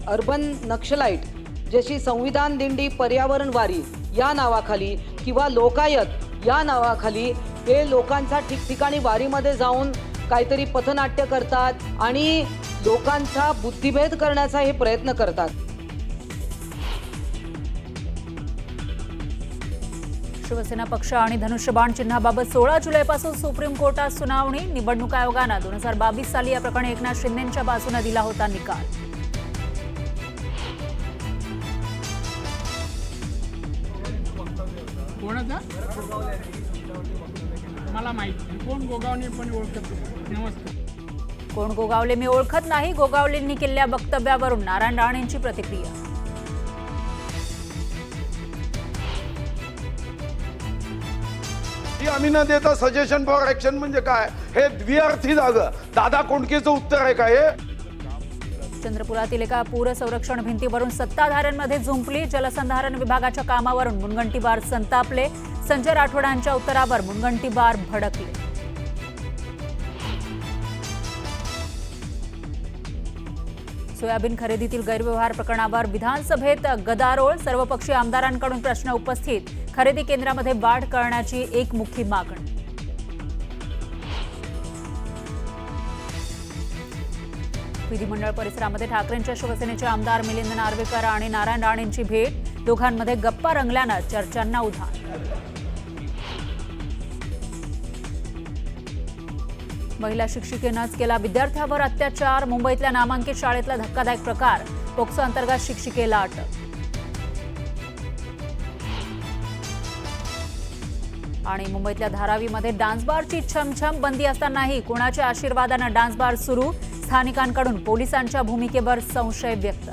Urban Naxalite जशी संविधान दिंडी, पर्यावरण वारी या नावाखाली किंवा लोकायत या नावाखाली हे लोकांचा ठिकठिकाणी वारीमध्ये जाऊन काहीतरी पथनाट्य करतात आणि लोकांचा बुद्धिभेद करण्याचा हे प्रयत्न करतात। शिवसेना पक्ष आणि धनुष्यबाण चिन्हाबाबत 16 जुलैपासून सुप्रीम कोर्टात सुनावणी। निवडणूक आयोगाने 2022 साली या प्रकरणी एकनाथ शिंदेंच्या बाजूने दिला होता निकाल। कोणाचा मला माहिती कोण गोगावले पण ओळखत नमस्कार कोण गोगावले मी ओळखत नाही, गोगावलेंनी केलेल्या वक्तव्यावरून नारायण राणेंची प्रतिक्रिया। आम्ही न देता सजेशन फॉर ऍक्शन म्हणजे काय, हे द्विअर्थी जागं दादा कोंडकेचं उत्तर आहे का हे? चंद्रपुरातील एका पूर संरक्षण भिंतीवरून सत्ताधाऱ्यांमध्ये झुंपली। जलसंधारण विभागाच्या कामावरून मुनगंटीवार संतापले। संजय राठोडांच्या उत्तरावर मुनगंटीवार भडकले। सोयाबीन खरेदीतील गैरव्यवहार प्रकरणावर विधानसभेत गदारोळ। सर्वपक्षीय आमदारांकडून प्रश्न उपस्थित। खरेदी केंद्रामध्ये वाढ करण्याची एकमुखी मागणी। विधिमंडळ परिसरामध्ये ठाकरेंच्या शिवसेनेचे आमदार मिलिंद नार्वेकर आणि नारायण राणेंची भेट। दोघांमध्ये गप्पा रंगल्यानं चर्चांना उधाण। महिला शिक्षिकेनंच केला विद्यार्थ्यावर अत्याचार। मुंबईतल्या नामांकित शाळेतला धक्कादायक प्रकार। पोक्सो अंतर्गत शिक्षिकेला अटक। आणि मुंबईतल्या धारावीमध्ये डान्स बारची छमछम। बंदी असतानाही कुणाच्या आशीर्वादानं डान्स बार सुरू। स्थानिकांकडून पोलिसांच्या भूमिकेवर संशय व्यक्त।